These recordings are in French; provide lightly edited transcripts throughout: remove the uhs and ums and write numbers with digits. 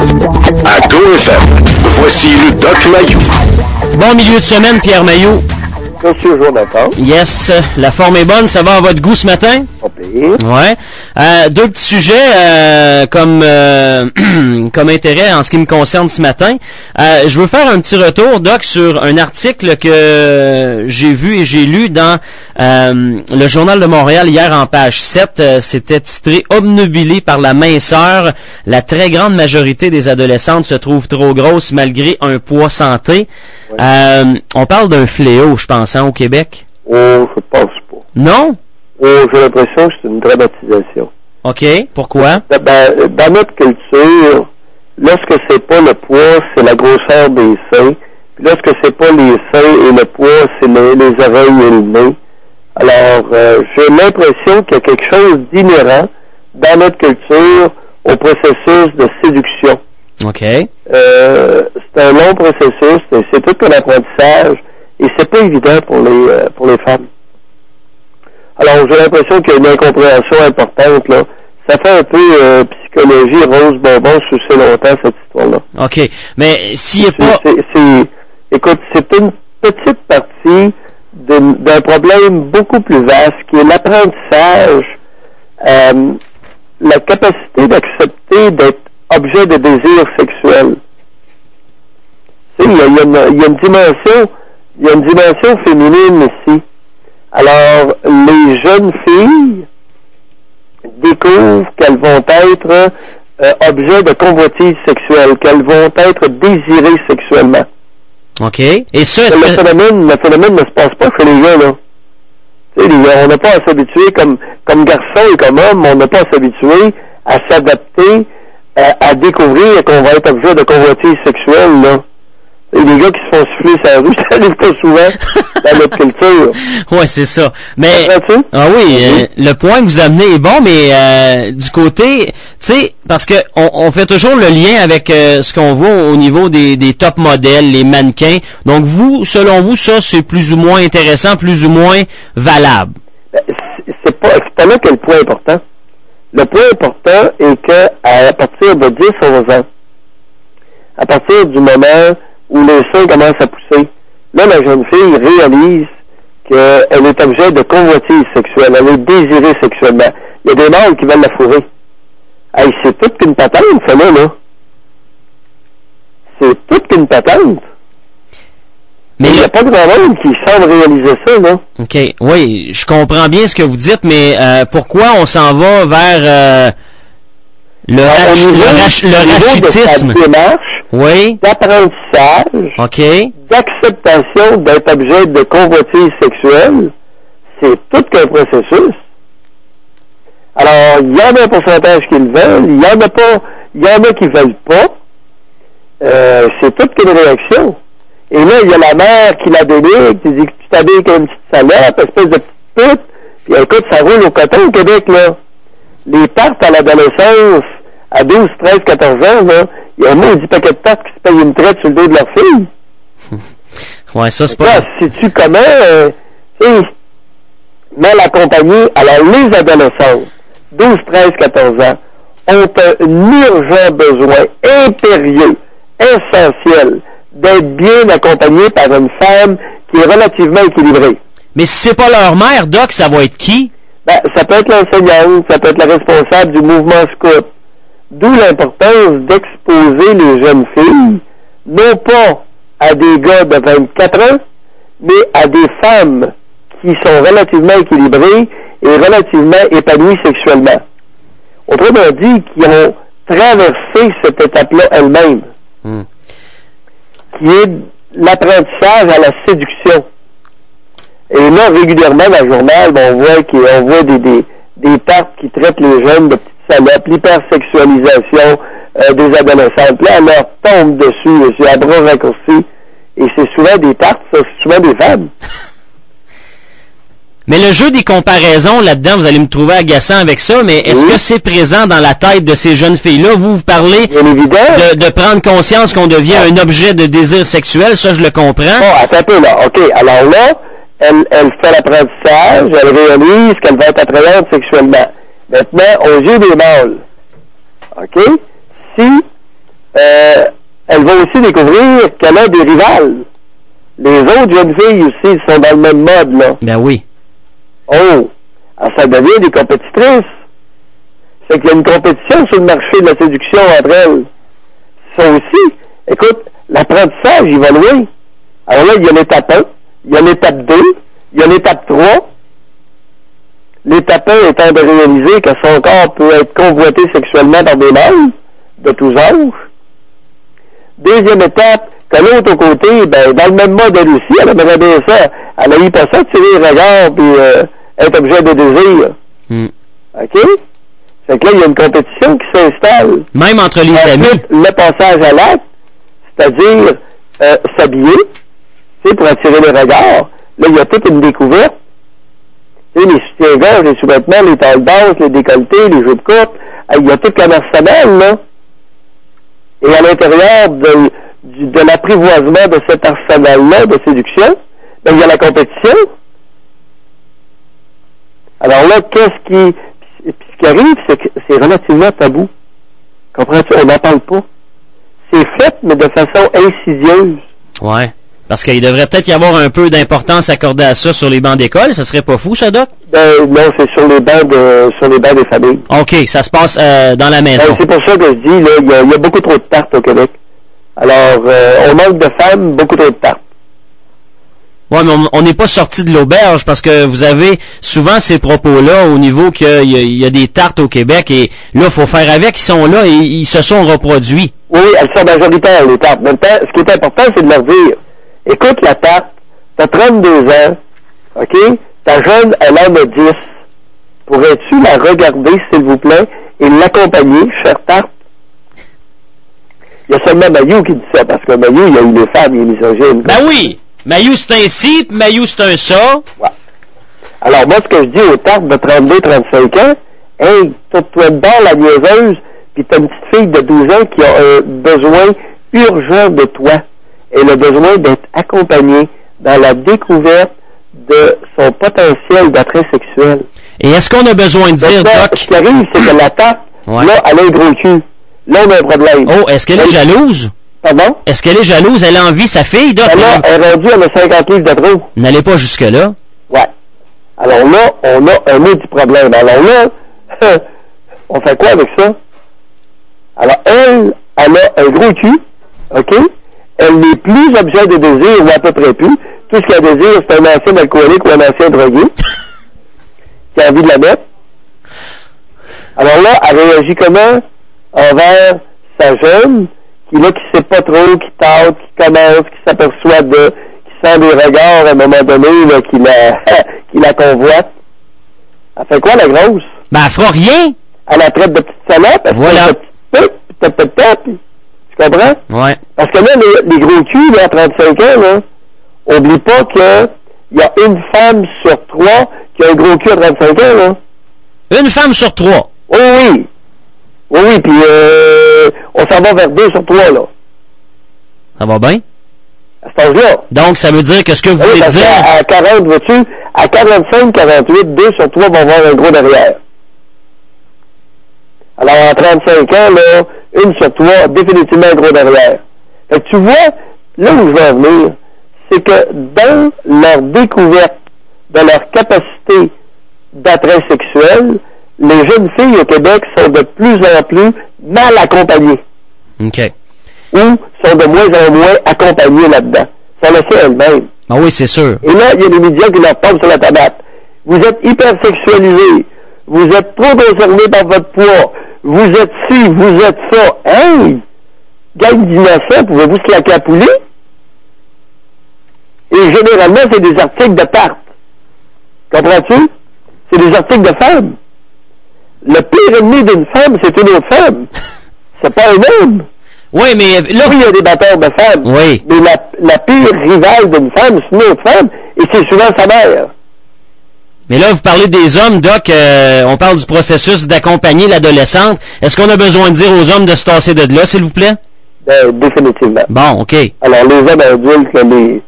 À Go FM, voici le Doc Mayou. Bon milieu de semaine, Pierre Mailloux. Monsieur Jonathan. Yes, la forme est bonne, ça va à votre goût ce matin? Pas pire. Ouais. Deux petits sujets comme intérêt en ce qui me concerne ce matin. Je veux faire un petit retour, Doc, sur un article que j'ai vu et j'ai lu dans le Journal de Montréal hier en page 7. C'était titré « Obnubilé par la minceur, la très grande majorité des adolescentes se trouvent trop grosses malgré un poids santé ». Ouais. On parle d'un fléau, je pense, au Québec? Oh, je pense pas. Non? Oh, j'ai l'impression que c'est une dramatisation. OK. Pourquoi? Dans notre culture, lorsque c'est pas le poids, c'est la grosseur des seins. Puis lorsque c'est pas les seins et le poids, c'est les oreilles et le nez. Alors, j'ai l'impression qu'il y a quelque chose d'inhérent dans notre culture au processus de séduction. OK. C'est un long processus, c'est tout un apprentissage, et c'est pas évident pour les femmes. Alors, j'ai l'impression qu'il y a une incompréhension importante, là. Ça fait un peu psychologie rose bonbon sucer longtemps, cette histoire-là. OK. Mais s'il n'y a pas... Écoute, c'est une petite partie d'un problème beaucoup plus vaste, qui est l'apprentissage, la capacité d'accepter d'être objet de désir sexuel. Tu sais, il y a une dimension féminine ici. Alors, les jeunes filles découvrent qu'elles vont être objets de convoitise sexuelle, qu'elles vont être désirées sexuellement. OK. Et ça, le phénomène ne se passe pas chez les gars, là. Tu sais, on n'a pas à s'habituer comme garçon et comme homme, on n'a pas à s'habituer à s'adapter à découvrir qu'on va être objet de convoitise sexuelle, là. Et les gars qui se font souffler sur la rue, ça arrive pas souvent dans notre culture. Ouais, c'est ça. Mais, le point que vous amenez est bon, mais du côté, tu sais, parce que on fait toujours le lien avec ce qu'on voit au niveau des top modèles, les mannequins. Donc vous, selon vous, ça, c'est plus ou moins intéressant, plus ou moins valable. C'est pas là que le point important. Le point important est que à partir de 10-11 ans, à partir du moment où les seins commencent à pousser, là, la jeune fille réalise qu'elle est objet de convoitise sexuelle, elle est désirée sexuellement. Il y a des mâles qui veulent la fourrer. Hey, c'est toute qu'une patente, ça, là. C'est toute qu'une patente. Mais il n'y a pas grand monde qui semble réaliser ça, là. OK. Oui, je comprends bien ce que vous dites, mais pourquoi on s'en va vers le rachitisme? Oui. D'apprentissage. OK. D'acceptation d'être objet de convoitise sexuelle. C'est tout qu'un processus. Alors, il y en a un pourcentage qui le veulent, il y en a qui veulent pas. C'est toute qu'une réaction. Et là, il y a la mère qui la dénigre, qui dit que tu t'habilles comme une petite salope, espèce de petite pute. Puis écoute, ça roule au coton au Québec, là. Les tartes à l'adolescence, à 12, 13, 14 ans, là, il y a un maudit paquet de tartes qui se payent une traite sur le dos de leur fille. Ouais, ça, c'est pas... Sais-tu comment, mal accompagné, alors les adolescents, 12, 13, 14 ans, ont un urgent besoin impérieux, essentiel, d'être bien accompagnés par une femme qui est relativement équilibrée. Mais si c'est pas leur mère, Doc, ça va être qui? Ça peut être l'enseignante, ça peut être la responsable du mouvement scout. D'où l'importance d'exposer les jeunes filles, non pas à des gars de 24 ans, mais à des femmes qui sont relativement équilibrées et relativement épanouies sexuellement. Autrement dit, qui ont traversé cette étape-là elles-mêmes. Qui est l'apprentissage à la séduction. Et là, régulièrement, dans le journal, on voit des tartes qui traitent les jeunes de petites salopes, l'hypersexualisation des adolescentes. Là, elle leur tombe dessus, c'est à bras raccourcis. Et c'est souvent des tartes, ça, c'est souvent des femmes. Mais le jeu des comparaisons là-dedans, vous allez me trouver agaçant avec ça, mais est-ce que c'est présent dans la tête de ces jeunes filles-là? Vous parlez de prendre conscience qu'on devient un objet de désir sexuel, ça je le comprends. Bon, attends un peu là. OK, alors là, elle fait l'apprentissage, elle réalise qu'elle va être attrayante sexuellement. Maintenant, aux yeux des mâles, OK, si aussi découvrir qu'elle a des rivales. Les autres jeunes filles aussi sont dans le même mode, là. Ben oui. Oh! Alors, ça devient des compétitrices. C'est qu'il y a une compétition sur le marché de la séduction entre elles. Ça aussi, écoute, l'apprentissage, il va loin. Alors là, il y a l'étape 1, il y a l'étape 2, il y a l'étape 3. L'étape 1 étant de réaliser que son corps peut être convoité sexuellement par des mâles de tous âges. Deuxième étape, que l'autre au côté, ben, dans le même mode elle aussi, elle aimerait bien ça. Elle a eu pas ça, tirer le regard puis être objet de désir. OK? Fait que là, il y a une compétition qui s'installe. Même entre les amis. Le passage à l'acte, c'est-à-dire s'habiller, tu sais, pour attirer les regards. Là, il y a toute une découverte. Tu sais, les soutiens-gorge, les sous-vêtements, les tailles basses, les décolletés, les jupes courtes, il y a tout comme arsenal, là. Et à l'intérieur de l'apprivoisement de cet arsenal-là de séduction, ben, il y a la compétition. Alors là, ce qui arrive, c'est que c'est relativement tabou. Comprends-tu? On n'en parle pas. C'est fait, mais de façon insidieuse. Ouais. Parce qu'il devrait peut-être y avoir un peu d'importance accordée à ça sur les bancs d'école. Ça serait pas fou, ça, Doc? Non, c'est sur les bancs des familles. OK, ça se passe dans la maison. C'est pour ça que je dis, là, il y a beaucoup trop de tartes au Québec. Alors, on manque de femmes, beaucoup trop de tartes. Ouais, mais on n'est pas sorti de l'auberge parce que vous avez souvent ces propos-là au niveau qu'il y a des tartes au Québec et là, il faut faire avec, ils sont là et ils se sont reproduits. Oui, elles sont majoritaires, les tartes. En même temps, ce qui est important, c'est de leur dire, écoute la tarte, t'as 32 ans, OK? Ta jeune, elle en a 10. Pourrais-tu la regarder, s'il vous plaît, et l'accompagner, chère tarte? Il y a seulement Mayou qui dit ça, parce que Mayou, il y a eu les femmes, il est misogyne. Ben oui! Mayou, c'est un ci, puis Mayou, c'est un ça. Ouais. Alors, moi, ce que je dis aux tartes de 32-35 ans, hey, tourne-toi de bord, la niaiseuse, puis t'as une petite fille de 12 ans qui a un besoin urgent de toi. Elle a besoin d'être accompagnée dans la découverte de son potentiel d'attrait sexuel. Et est-ce qu'on a besoin de dire, Doc? Ce qui arrive, c'est que la tarte, là, elle a un gros cul. Là, on a un problème. Oh, est-ce qu'elle est jalouse? Pardon? Est-ce qu'elle est jalouse? Elle envie sa fille, Doc? Là, elle est rendue, elle a 50 livres de trop. N'allez pas jusque-là. Ouais. Alors là, on a un maudit problème. Alors là, on fait quoi avec ça? Alors, elle a un gros cul, OK? Elle n'est plus objet de désir, ou à peu près plus. Tout ce qu'elle désire, c'est un ancien alcoolique ou un ancien drogué qui a envie de la mettre. Alors là, elle réagit comment envers sa jeune, qui sait pas trop, qui tâte, qui commence, qui s'aperçoit qui sent des regards à un moment donné, là, qui la convoite. Elle fait quoi, la grosse? Ben, elle fera rien. Elle la traite de petite salope, elle voilà. fait tu comprends? Ouais. Parce que là, les gros culs, là, à 35 ans, là, oublie pas qu'il y a une femme sur 3 qui a un gros cul à 35 ans, là. Une femme sur 3. Oh, oui. Oui, puis on s'en va vers 2 sur 3, là. Ça va bien? À cet âge-là. Donc, ça veut dire que ce que vous voulez dire... À 40, vois-tu, à 45, 48, 2 sur 3 vont avoir un gros derrière. Alors, à 35 ans, là, 1 sur 3, définitivement un gros derrière. Fait que tu vois, là où je veux en venir, c'est que dans leur découverte de leur capacité d'attrait sexuel, les jeunes filles au Québec sont de plus en plus mal accompagnées. OK. Ou sont de moins en moins accompagnées là-dedans. Ça le sait elles-mêmes. Ah oui, c'est sûr. Et là, il y a des médias qui leur tombent sur la tabatte. Vous êtes hypersexualisés. Vous êtes trop concernés par votre poids. Vous êtes ci, vous êtes ça. Hey! Gang d'innocents, pouvez-vous se la poulie? Et généralement, c'est des articles de tarte. Comprends-tu? C'est des articles de femmes. Le pire ennemi d'une femme, c'est une autre femme. C'est pas un homme. Oui, mais là... Oui, il y a des batteurs de femmes. Oui. Mais la pire rivale d'une femme, c'est une autre femme, et c'est souvent sa mère. Mais là, vous parlez des hommes, Doc, on parle du processus d'accompagner l'adolescente. Est-ce qu'on a besoin de dire aux hommes de se tasser de là, s'il vous plaît? Définitivement. Bon, OK. Alors, les hommes adultes, là, les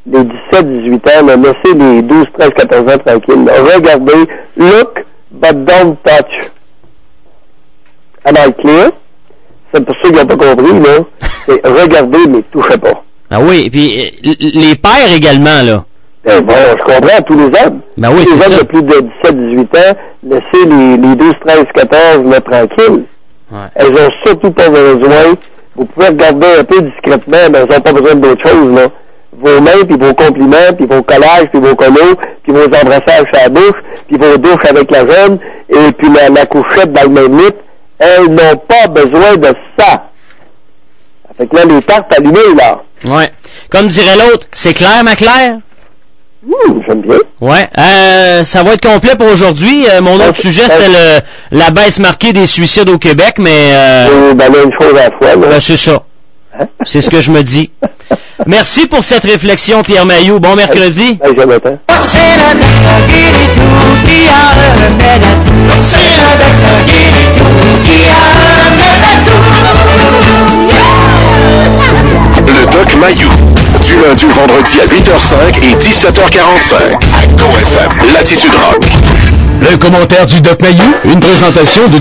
17-18 ans, là, laissez les 12, 13, 14 ans tranquilles. Là. Regardez, look, but don't touch. Am I clear? C'est pour ceux qui n'ont pas compris, là. c'est regarder, mais touchez pas. Ah oui, puis les pères également, là. Ben bon, je comprends, tous les hommes. Ben oui, tous les c'est hommes ça. de plus de 17-18 ans, laissez les 12, 13, 14 là, tranquilles. Ouais. Elles ont surtout pas besoin. Vous pouvez regarder un peu discrètement, mais elles n'ont pas besoin d'autre chose, là. Vos mains, puis vos compliments, puis vos collages, puis vos colos, puis vos embrassages à la bouche, puis vos douches avec la jeune, et puis la couchette dans le même lit, elles n'ont pas besoin de ça. Fait que là, les tartes allumées, là. Ouais. Comme dirait l'autre, c'est clair, ma Claire? J'aime bien. Ouais. Ça va être complet pour aujourd'hui. Mon autre sujet, c'était la baisse marquée des suicides au Québec, mais... Ben là, une chose à la fois, là. Ben, c'est ça. C'est ce que je me dis. Merci pour cette réflexion, Pierre Mailloux. Bon mercredi. Hey, Jonathan. Le Doc Mayou. Du lundi au vendredi à 8h05 et 17h45. À GoFM, Latitude Rock. Le commentaire du Doc Mayou, une présentation de